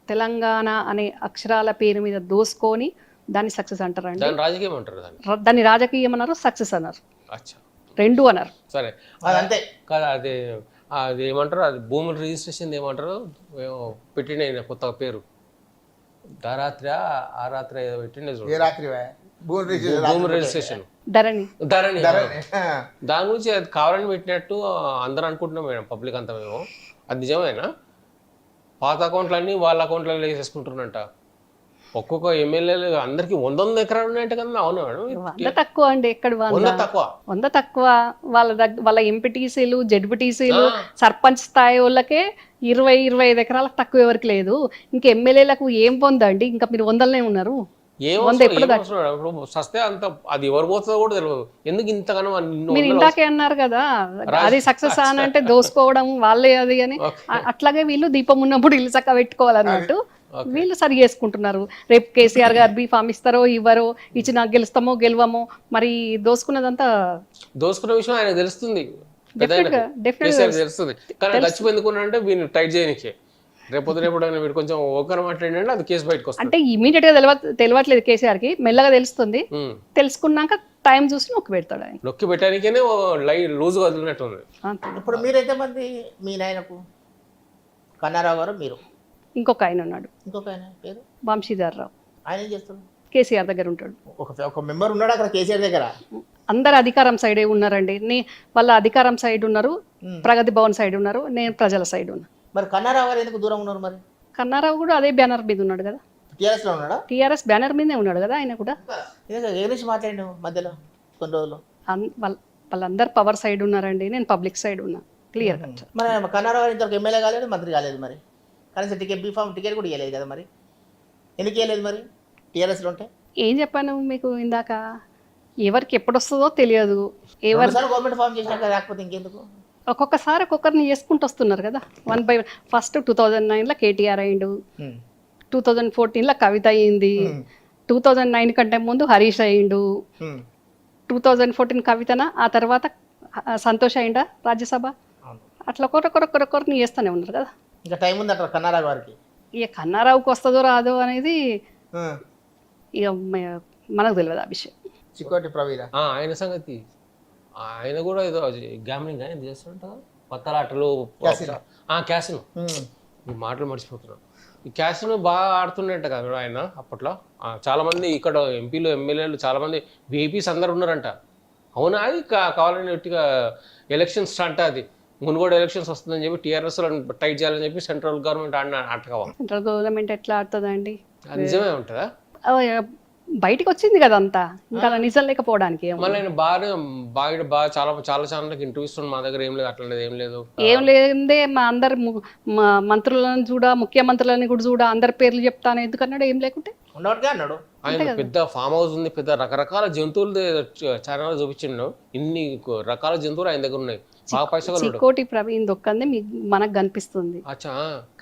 తెలంగాణ అనే అక్షరాల పేరు మీద దోసుకొని దాన్ని సక్సెస్ అంటారండి. దాన్ని రాజకీయం అన్నారు, సక్సెస్ అన్నారు, రెండు అన్నారు. సరే అదంతే కదా. అది ఏమంటారు, అది భూముల రిజిస్ట్రేషన్ ఏమంటారు పెట్టిన కొత్త పేరు, ధరాత్రి ఆ రాత్రి ఏదో పెట్టిండే భూమి రిజిస్ట్రేషన్, ధరణి. దాని గురించి అది కావాలని పెట్టినట్టు అందరూ అనుకుంటున్నాం మేడం, పబ్లిక్ అంతా. మేము అది నిజమేనా? పాత అకౌంట్లన్నీ వాళ్ళ అకౌంట్లలో వేసేసుకుంటున్నారంట. ఒక్కొక్క ఎమ్మెల్యేలు అందరికి 100 ఎకరాలు ఉన్నాయంట కదా. అవునా మేడం? 100 తక్కువ అండి. ఎక్కడ 100 తక్కువ? వాళ్ళ ఎంపీటీసీలు, జెడ్పీటీసీలు, సర్పంచ్ స్థాయి వాళ్ళకే 20-25 ఎకరాలకు తక్కువ ఎవరికి లేదు. ఇంకా ఎమ్మెల్యేలకు ఏం పొందండి? ఇంకా మీరు 100లోనే ఉన్నారు. సస్తే అంత అది ఎవరు పోతుందో కూడా తెలియదు. ఎందుకు ఇంతగానో మీరు ఇందాకే అన్నారు కదా, అది సక్సెస్ అని అంటే దోసుకోవడం వాళ్ళే అది అని. అట్లాగే వీళ్ళు దీపం ఉన్నప్పుడు ఇల్లు చక్క పెట్టుకోవాలన్నట్టు వీళ్ళు సరి చేసుకుంటున్నారు. రేపు కేసీఆర్ గారు బీఫామ్ ఇస్తారో ఇవ్వరో, ఇచ్చిన గెలుస్తామో గెలవమో, మరి దోసుకున్నదంతా దోసుకున్న విషయం ఆయన తెలుస్తుంది, తెలుస్తుంది. కానీ గచ్చిపోయిందుకున్నారంటే వీళ్ళు టైట్ చేయనికే రేపు మీరు కొంచెం ఓకర్ మాట్లాడినంటే అది కేసు బయటకు వస్తుంది. అంటే ఇమీడియట్ గా తెలియట్లేదు కేసీఆర్ కి, మెల్లగా తెలుస్తుంది. తెలుసుకున్నాక టైం చూసి నొక్కి పెడతాడు. ఆయన నొక్కి పెట్టడానికే లూజ్ వదిలినట్టు ఉంది. ఇప్పుడు మీరు ఎంతమంది? మీ నాయనకు కన్నారావు గారు, మీరు, ఇంకొక ఆయన ఉన్నాడు. ఇంకొక ఆయన పేరు వంశీధర్ రావు. ఆయన ఏం చేస్తాడు? కేసీఆర్ దగ్గర ఉంటాడు. ఒక మెంబర్ ఉన్నాడు అక్కడ కేసీఆర్ దగ్గర. అందరు అధికారం సైడే ఉన్నారండి. వాళ్ళ అధికారం సైడ్ ఉన్నారు, ప్రగతి భవన్ సైడ్ ఉన్నారు, నేను ప్రజల సైడ్ ఉన్నా. మరి కన్నారావు గారు ఎందుకు దూరం ఉన్నారు? మరి కన్నారావు కూడా అదే బ్యానర్ మీద ఉన్నాడు కదా. టీఆర్ఎస్ లో ఉన్నాడా? టీఆర్ఎస్ బ్యానర్ మీదే ఉన్నాడు కదా ఆయన కూడా. మాట్లాడి మధ్యలో కొన్ని రోజులు వాళ్ళందరు పవర్ సైడ్ ఉన్నారండి, నేను పబ్లిక్ సైడ్ ఉన్నా. క్లియర్. మరి కన్నారావు గారు ఇంతవరకు ఎమ్మెల్యే కాలేదు, మంత్రి కాలేదు. మరి కనీసం బీఫామ్ టికెట్ కూడా ఇవ్వలేదు కదా. మరి ఎందుకు ఇవ్వలేదు మరి టీఆర్ఎస్లో ఉంటే? ఏం చెప్పాను మీకు ఇందాక, ఎవరికి ఎప్పుడు వస్తుందో తెలియదు. ఎవరు రెండుసార్లు గవర్నమెంట్ ఫామ్ చేసినాక రాకపోతే ఇంకెందుకు? ఒక్కొక్కసారి ఒక్కొక్కరిని చేసుకుంటూ వస్తున్నారు కదా. 1 by 1. ఫస్ట్ 2009లో కేటీఆర్ అయిండు, 2014లో కవిత అయింది, 2009 కంటే ముందు హరీష్ అయిండు, 2014 కవితన, ఆ తర్వాత సంతోష్ అయిందా రాజ్యసభ. అట్లా ఒకరిని చేస్తూనే ఉన్నారు కదా. ఇంకా టైం ఉంది అట్లా కన్నారావు గారికి. ఇక కన్నారావుకి వస్తుందో రాదో అనేది ఇక మనకు తెలియదు ఆ విషయం. చిక్కోటి ప్రవీణ ఆయన సంగతి, ఆయన కూడా ఏదో గ్యామ్లింగ్ ఆయన చేస్తుంట, పత్తలాటలు, క్యాసినో. ఈ మాటలు మర్చిపోతున్నాను. ఈ క్యాసినో బాగా ఆడుతుండేట కదా ఆయన అప్పట్లో. చాలా మంది ఇక్కడ ఎంపీలు ఎమ్మెల్యేలు చాలా మంది విఐపీస్ అందరు ఉన్నారంట. అవునా? అది కావాలని గట్టిగా ఎలక్షన్స్ అంట, అది మునుగోడు ఎలక్షన్స్ వస్తుందని చెప్పి టీఆర్ఎస్ టైట్ చేయాలని చెప్పి సెంట్రల్ గవర్నమెంట్ ఆటగా. సెంట్రల్ గవర్నమెంట్ ఎట్లా ఆడుతుందండి? నిజమే ఉంటుందా? బయటికి వచ్చింది కదా అంతా, ఇంకా అలా నిజం లేకపోవడానికి. మళ్ళీ ఆయన బాగా చాలా ఛానల్కి ఇంటర్వ్యూస్ మా దగ్గర ఏం లేదు, అట్లా ఏం లేదే. మా అందరు మంత్రులను చూడ, ముఖ్యమంత్రులని కూడా చూడ, అందరి పేర్లు చెప్తాను ఎందుకన్నాడు, ఏం లేకుంటే అన్నాడు. ఆయన పెద్ద ఫామ్ హౌస్ ఉంది, పెద్ద రకరకాల జంతువులు ఛానల్ చూపించిండు. ఇన్ని రకాల జంతువులు ఆయన దగ్గర ఉన్నాయి. చిక్కోటి ప్రవీణ్ దొక్కంది మనకు కనిపిస్తుంది,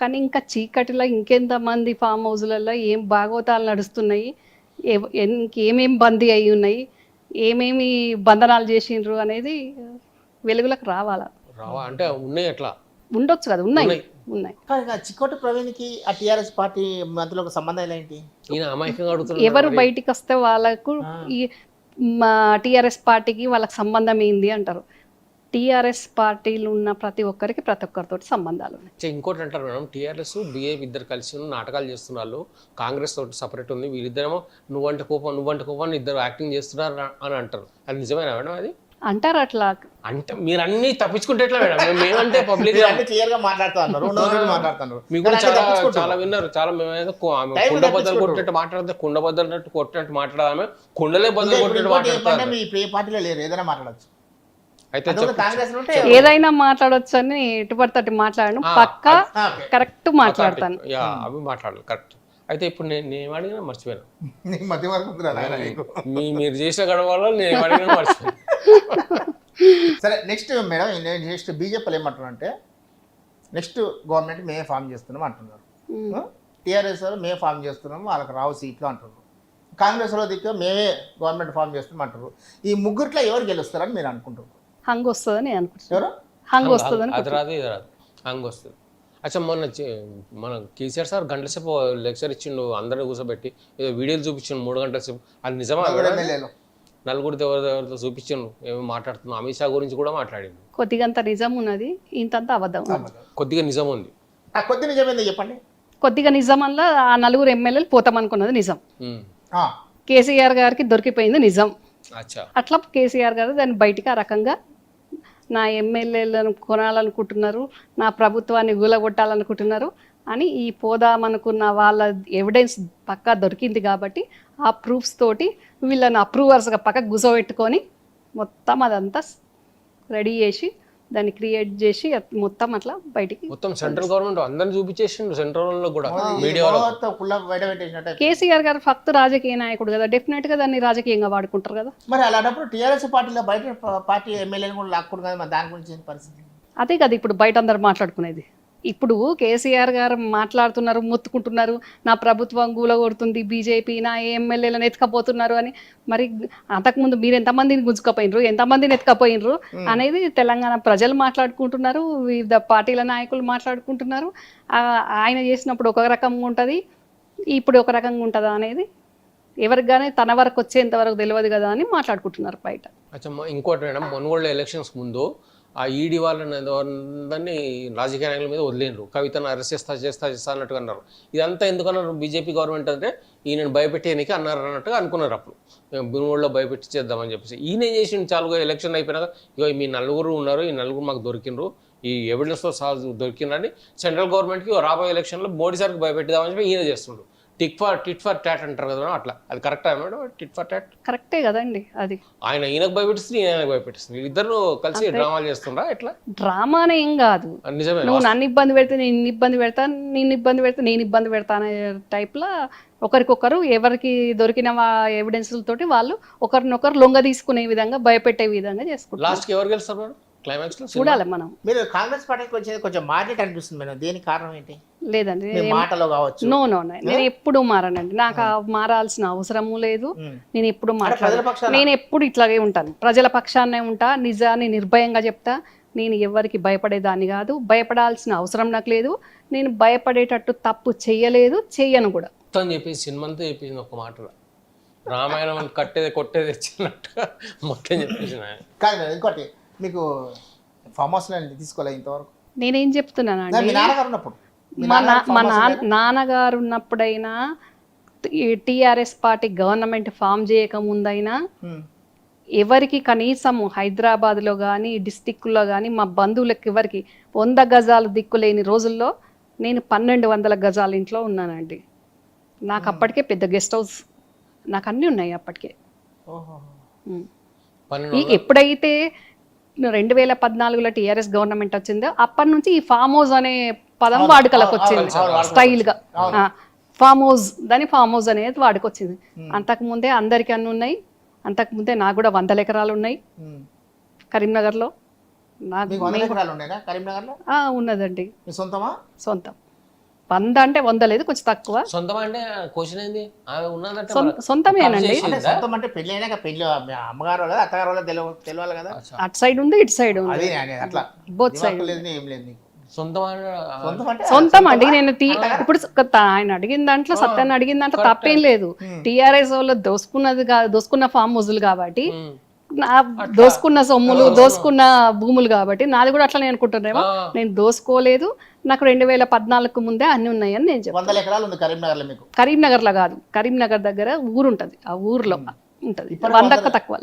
కానీ ఇంకా చీకటిలో ఇంకెంత మంది ఫామ్ హౌస్లలో ఏం భాగవతాలు నడుస్తున్నాయి, ఏమేమి బందీ అయి ఉన్నాయి, ఏమేమి బంధనాలు చేసిండ్రు అనేది వెలుగులకు రావాలా. అంటే ఉన్నాయి, ఎట్లా ఉండొచ్చు కదా, ఉన్నాయి. చిక్కోటి ప్రవీణ్కి ఆ టీఆర్ఎస్ పార్టీ మంత్రులకు సంబంధం ఏంటి? ఎవరు బయటికి వస్తే వాళ్ళకు ఈ టీఆర్ఎస్ పార్టీకి వాళ్ళకి సంబంధం ఏంది అంటారు. టీఆర్ఎస్ పార్టీలు ఉన్న ప్రతి ఒక్కరితో సంబంధాలు ఉన్నాయి. ఇంకోటి అంటారు మేడం, టీఆర్ఎస్ బీఏపీ ఇద్దరు కలిసి నాటకాలు చేస్తున్నారు, కాంగ్రెస్ తోటి సపరేట్ ఉంది, వీళ్ళిద్దరేమో నువ్వంటే కోపం ఇద్దరు యాక్టింగ్ చేస్తున్నారు అని అంటారు. అది నిజమేనా మేడం? అది అంటారు. అట్లా అంటే మీరు అన్ని తప్పించుకుంటే ఎట్లా మేడం? మేమంటే పబ్లిక్ క్లియర్ గా మాట్లాడుతున్నారు. మీకు కూడా చాలా విన్నారు. చాలా మేమేదో కుండ బద్దలు కొట్టినట్టు మాట్లాడితే కుండ బద్దలు కొట్టినట్టు మాట్లాడదామే, కుండలే బద్దలు కొట్టినట్టు మాట్లాడతారు. మీ పార్టీలో లేరు, ఏదైనా మాట్లాడచ్చు. అయితే ఏదైనా మాట్లాడొచ్చు అని ఎటుపడితే మాట్లాడను, పక్కా కరెక్ట్ మాట్లాడతాను. అవి మాట్లాడాలి కరెక్ట్. అయితే ఇప్పుడు నేను అడిగినా మర్చిపోయాను. మీరు చేసిన గడవల్ల నేను అడిగినా మర్చిపోయాను. సరే, నెక్స్ట్ మేడం, నెక్స్ట్ బీజేపీలు ఏమంటున్నారు అంటే నెక్స్ట్ గవర్నమెంట్ మేమే ఫామ్ చేస్తున్నాం అంటున్నారు. టీఆర్ఎస్ వాళ్ళు మేము ఫామ్ చేస్తున్నాము, వాళ్ళకి రావు సీట్లు అంటున్నారు. కాంగ్రెస్ లో దిక్కు మేమే గవర్నమెంట్ ఫామ్ చేస్తున్నాం అంటారు. ఈ ముగ్గురిలో ఎవరు గెలుస్తారని మీరు అనుకుంటున్నారు? హంగ్ వస్తుందని అనుకుంటున్నారు. హంగ్ వస్తుందని అది రాదు, ఇది రాదు, హంగ్ వస్తుంది. అచ్చా, మన కేసీఆర్ సార్ గంటల సేపు లెక్చర్ ఇచ్చిండు, అందరూ కూర్చోబెట్టి ఏదో వీడియోలు చూపించిండు 3 గంటల సేపు. అది నిజమా? నలుగురితో ఎవరితో చూపించిండు, ఏమో మాట్లాడుతున్నాం. అమిత్ షా గురించి కూడా మాట్లాడిండు. కొద్దిగా నిజం ఉన్నది, ఇంతంతా అబద్ధం. కొద్దిగా నిజం ఉంది. కొద్ది నిజం ఏంది చెప్పండి. కొద్దిగా నిజం వల్ల ఆ 4 ఎమ్మెల్యేలు పోతామనుకున్నది నిజం. కేసీఆర్ గారికి దొరికిపోయింది నిజం. అట్లా కేసీఆర్ గారు దాన్ని బయటికి ఆ రకంగా నా ఎమ్మెల్యేలను కొనాలనుకుంటున్నారు, నా ప్రభుత్వాన్ని గులగొట్టాలనుకుంటున్నారు అని ఈ పోదామనుకున్న వాళ్ళ ఎవిడెన్స్ పక్కా దొరికింది కాబట్టి ఆ ప్రూఫ్స్ తోటి వీళ్ళని అప్రూవర్స్గా పక్కకు గుసబెట్టుకొని మొత్తం అదంతా రెడీ చేసి దాన్ని క్రియేట్ చేసి మొత్తం అట్లా బయటికి మొత్తం సెంట్రల్ గవర్నమెంట్ అందరిని చూపించేసిండు. సెంట్రల్ లో కూడా మీడియాలో కేసీఆర్ గారు ఫక్త్ రాజకీయ నాయకుడు కదా, డెఫినెట్ గా దాన్ని రాజకీయంగా వాడుకుంటారు కదా. మరి అలాంటప్పుడు టీఆర్ఎస్ పార్టీలో బయట పార్టీ ఎమ్మెల్యేలు కూడా లాక్కూడదు కదా, మరి దాని గురించి పరిస్థితి అదే కదా ఇప్పుడు బయట అందరు మాట్లాడుకునేది. ఇప్పుడు కేసీఆర్ గారు మాట్లాడుతున్నారు, మొత్తుకుంటున్నారు, నా ప్రభుత్వం గూలగొడుతుంది, బీజేపీ నా ఎమ్మెల్యేలను ఎత్తుకపోతున్నారు అని. మరి అంతకుముందు మీరు ఎంతమందిని గుంజుకపోయినరు, ఎంతమందిని ఎత్తుకపోయినరు అనేది తెలంగాణ ప్రజలు మాట్లాడుకుంటున్నారు, వివిధ పార్టీల నాయకులు మాట్లాడుకుంటున్నారు. ఆయన చేసినప్పుడు ఒక రకంగా ఉంటుంది, ఇప్పుడు ఒక రకంగా ఉంటుందా అనేది ఎవరికి కానీ తన వరకు వచ్చేంత వరకు తెలియదు కదా అని మాట్లాడుకుంటున్నారు బయట. ఇంకోటి మేడం, మునుగోడు ఎలక్షన్స్ ముందు ఆ ఈడీ వాళ్ళని అందరినీ రాజకీయ నాయకుల మీద వదిలేరు, కవితను అరెస్ట్ చేస్తా అన్నట్టుగా అన్నారు. ఇదంతా ఎందుకన్నారు? బీజేపీ గవర్నమెంట్ అంటే ఈయనను భయపెట్టేయడానికి అన్నారు అన్నట్టుగా అనుకున్నారు. అప్పుడు మునుగోడులో భయపెట్టి చేద్దామని చెప్పేసి ఈయన ఏం చేసిండు, చాలుగా ఎలక్షన్ అయిపోయినాక ఇగో మీ 4 ఉన్నారు, ఈ 4 మాకు దొరికినరు, ఈ ఎవిడెన్స్తో దొరికినని సెంట్రల్ గవర్నమెంట్కి రాబోయే ఎలక్షన్లో మోడీ సార్కి భయపెట్టిద్దామని చెప్పి ఈయన చేస్తుండ్రు. టిట్ ఫర్ టాట్ అంటారు కదా మేడం, అట్లా అది కరెక్టా మేడం? టిట్ ఫర్ టాట్ కరెక్టే కదండి అది. ఈయనకు భయపెట్టిస్తుంది, ఈయనకు భయపెట్టిస్తుంది, ఇద్దరు కలిసి డ్రామాలు చేస్తుండ్రా ఎట్లా? డ్రామానే ఏం కాదు, అది నిజమే. నువ్వు నన్ను ఇబ్బంది పెడితే నేను ఇబ్బంది పెడతాను, నేను ఇబ్బంది పెడితే నేను ఇబ్బంది పెడతాను అనే టైప్లో ఒకరికొకరు ఎవరికి దొరికిన ఎవిడెన్స్లతోటి వాళ్ళు ఒకరినొకరు లొంగ తీసుకునే విధంగా భయపెట్టే విధంగా చేసుకుంటారు. లాస్ట్కి ఎవరు గెలుస్తారు మేడం క్లైమాక్స్ లో? చూడాలి మనం. మీరు కాంగ్రెస్ పార్టీకి వచ్చేది కొంచెం మారేట్ అనిపిస్తుంది మేడం, దేనికి కారణం ఏంటి? లేదండి, మీ మాటలో కావచ్చు. నో నేను ఎప్పుడు మారానండి, నాకు మారాల్సిన అవసరము లేదు. నేను ఎప్పుడు ప్రజల పక్షాన నేను ఎప్పుడు ఇట్లాగే ఉంటాను, ప్రజల పక్షాన్నే ఉంటా, నిజాన్ని నిర్భయంగా చెప్తా. నేను ఎవరికి భయపడేదాన్ని కాదు, భయపడాల్సిన అవసరం నాకు లేదు. నేను భయపడేటట్టు తప్పు చెయ్యలేదు, చెయ్యను కూడా. మొత్తం చెప్పేసి సినిమాంతా చెప్పింది ఒక మాటలో, రామాయణం కట్టేది కొట్టేది వచ్చినట్టుగా మొత్తం చెప్పేసి. కాదు మేడం, ఇంకోటి మీకు ఫామ్ హౌస్ తీసుకోలేదు ఇంతవరకు? నేనేం చెప్తున్నానండి, మీ నాన్నగారు ఉన్నప్పుడు, మా నాన్నగారు ఉన్నప్పుడైనా టీఆర్ఎస్ పార్టీ గవర్నమెంట్ ఫామ్ చేయక ముందైనా ఎవరికి కనీసం హైదరాబాద్లో కానీ డిస్టిక్లో కానీ మా బంధువులకి ఎవరికి 100 గజాలు దిక్కులేని రోజుల్లో నేను 1200 గజాల ఇంట్లో ఉన్నానండి. నాకు అప్పటికే పెద్ద గెస్ట్ హౌస్, నాకు అన్నీ ఉన్నాయి అప్పటికే. ఎప్పుడైతే 2014లో టీఆర్ఎస్ గవర్నమెంట్ వచ్చిందో అప్పటి నుంచి ఈ ఫామ్ హౌస్ అనే పదం వాడుకలకు వచ్చింది, స్టైల్గా ఫామ్ హౌస్, దాని ఫామ్ హౌస్ అనేది వాడుకొచ్చింది. అంతకుముందే అందరికీ అన్నీ ఉన్నాయి, అంతకుముందే నాకు కూడా 100 ఎకరాలు ఉన్నాయి కరీంనగర్లో. ఉన్నదండి సొంతం. 100 అంటే 100 లేదు, కొంచెం తక్కువ. సొంతం అంటే క్వశ్చన్ ఏంది? సొంతమేనండి. సొంతం అంటే పెళ్లి అయినాక పెళ్లి అమ్మగారు వాళ్ళ అత్తగారు వాళ్ళ తెలియాలి కదా, అటు సైడ్ ఉంది ఇటు సైడ్ ఉంది, అట్లా బోత్ సైడ్. ఏం లేదు సొంతం అండి. నేను ఇప్పుడు ఆయన అడిగిన దాంట్లో, సత్యాన్ని అడిగిన దాంట్లో తప్పేం లేదు. టీఆర్ఎస్ వాళ్ళు దోసుకున్న ఫామ్ హౌజులు కాబట్టి, దోసుకున్న సొమ్ములు, దోసుకున్న భూములు కాబట్టి నాది కూడా అట్లా నేను అనుకుంటున్నామో. నేను దోసుకోలేదు, నాకు 2014 ముందే అన్ని ఉన్నాయని నేను చెప్పాను. 100 ఎకరాలు ఉంది కరీంనగర్లో. మీకు కరీంనగర్లో కాదు, కరీంనగర్ దగ్గర ఊరు ఉంటుంది, ఆ ఊర్లో ఉంటది. 100 తక్కువ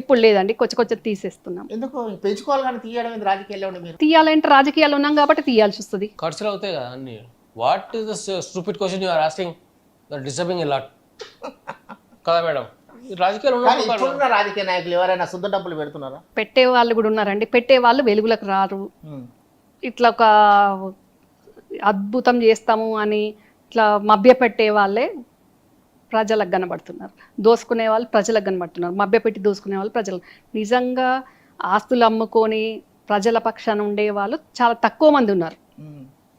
ఇప్పుడు లేదండి, కొంచెం తీసేస్తున్నాం. ఎందుకు పెంచుకోవాలి కానీ తీయడం రాజకీయాల్లో? తీయాలంటే రాజకీయాలు ఉన్నాం కాబట్టి తీయాల్సి వస్తుంది. ఖర్చులు అవుతాయి కదా అన్ని. What is the stupid question you are asking? That disturbing a lot కదా మేడం. రాజకీయాలు రాజకీయ నాయకులు ఎవరైనా శుద్ధ డబ్బులు పెడుతున్నారా? పెట్టే వాళ్ళు కూడా ఉన్నారండి. పెట్టే వాళ్ళు వెలుగులకు రారు. ఇట్లా ఒక అద్భుతం చేస్తాము అని ఇట్లా మభ్యపెట్టే వాళ్ళే ప్రజలకు కనబడుతున్నారు. దోసుకునే వాళ్ళు ప్రజలకు కనబడుతున్నారు. మభ్యపెట్టి దోసుకునే వాళ్ళు ప్రజలు. నిజంగా ఆస్తులు అమ్ముకొని ప్రజల పక్షాన ఉండే వాళ్ళు చాలా తక్కువ మంది ఉన్నారు,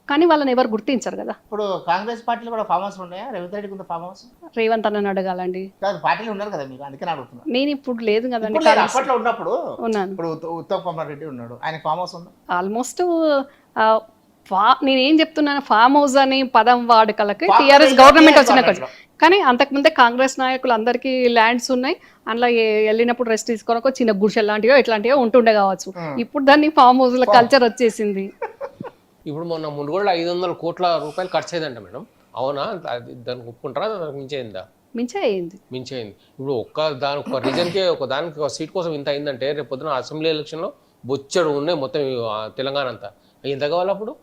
కానీ వాళ్ళని ఎవరు గుర్తించరు కదా. ఇప్పుడు కాంగ్రెస్ పార్టీలో కూడా ఫామ్ హౌస్ ఉన్నాయా? రేవంత్ రెడ్డికి ఉందా ఫామ్ హౌస్? రేవంత్ అన్నని అడగాలండి. పార్టీలో ఉన్నారు కదా మీరు, అందుకని అడుగుతున్నారు. నేను ఇప్పుడు లేదు కదండి, అప్పట్లో ఉన్నప్పుడు ఉన్నాను. ఇప్పుడు ఉత్తమ్ కుమార్ రెడ్డి ఉన్నాడు, ఆయన ఫామ్ హౌస్ ఉందా? ఆల్మోస్ట్ నేనేం చెప్తున్నాను, ఫామ్ హౌస్ అనే పదం వాడుకలకి టీఆర్ఎస్ గవర్నమెంట్ వచ్చిన, కానీ అంతకుముందే కాంగ్రెస్ నాయకులు అందరికీ ల్యాండ్స్ ఉన్నాయి. అందులో వెళ్ళినప్పుడు రెస్ట్ తీసుకోవడానికి చిన్న గుడిసె లాంటివో ఇట్లాంటివో ఉంటుండే కావచ్చు. ఇప్పుడు దాన్ని ఫామ్ హౌస్ లో కల్చర్ వచ్చేసింది. ఇప్పుడు మొన్న మునుగోడులో 500 కోట్ల రూపాయలు ఖర్చు అయిందంట మేడం, అవునా? దానికి ఒప్పుకుంటారా? దానికి మించేయిందా? మించేయింది. ఇప్పుడు ఒక రీజన్కే దానికి ఒక సీట్ కోసం ఇంత అయిందంటే, రేపు పొద్దున అసెంబ్లీ ఎలక్షన్లో బొచ్చడు ఉన్నాయి మొత్తం తెలంగాణ అంతా. ఎంత కావాలి అప్పుడు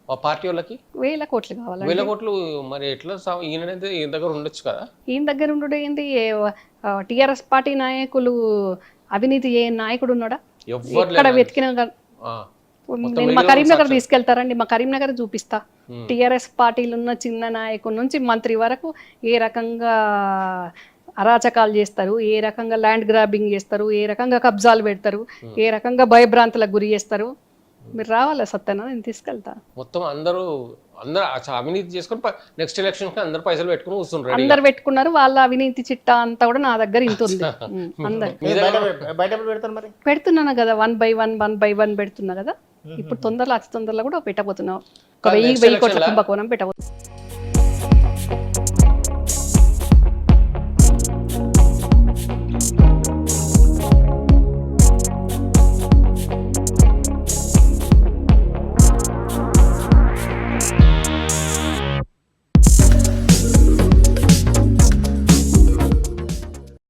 ఆ పార్టీ వాళ్ళకి? 1000 కోట్లు కావాలి. 1000 కోట్లు మరి ఎట్లా? ఈయనైతే ఈయన దగ్గర ఉండొచ్చు కదా. ఈయన దగ్గర ఉండడు ఏంది? టీఆర్ఎస్ పార్టీ నాయకులు అవినీతి ఏ నాయకుడు ఉన్నాడా? ఎక్కడ వెతికిన నేను మా కరీంనగర్ తీసుకెళ్తారండి, మా కరీంనగర్ చూపిస్తా. టీఆర్ఎస్ పార్టీలు ఉన్న చిన్న నాయకుడి నుంచి మంత్రి వరకు ఏ రకంగా అరాచకాలు చేస్తారు, ఏ రకంగా ల్యాండ్ గ్రాబింగ్ చేస్తారు, ఏ రకంగా కబ్జాలు పెడతారు, ఏ రకంగా భయభ్రాంతులకు గురి చేస్తారు. మీరు రావాలా సత్యనా? నేను తీసుకెళ్తా. మొత్తం అందరూ అవినీతి చేసుకుని నెక్స్ట్ ఎలక్షన్ కి అందరు పైసలు పెట్టుకుని వస్తున్నారు. అందరు పెట్టుకున్నారు. వాళ్ళ అవినీతి చిట్టా అంతా కూడా నా దగ్గర ఇంత ఉంది. అందరు పెడుతున్నాను కదా, 1 by 1 పెడుతున్నా కదా. ఇప్పుడు అతి తొందరలో కూడా పెట్టబోతున్నావు. 1000 కోట్ల కుంభకోణం పెట్టబోతున్నా.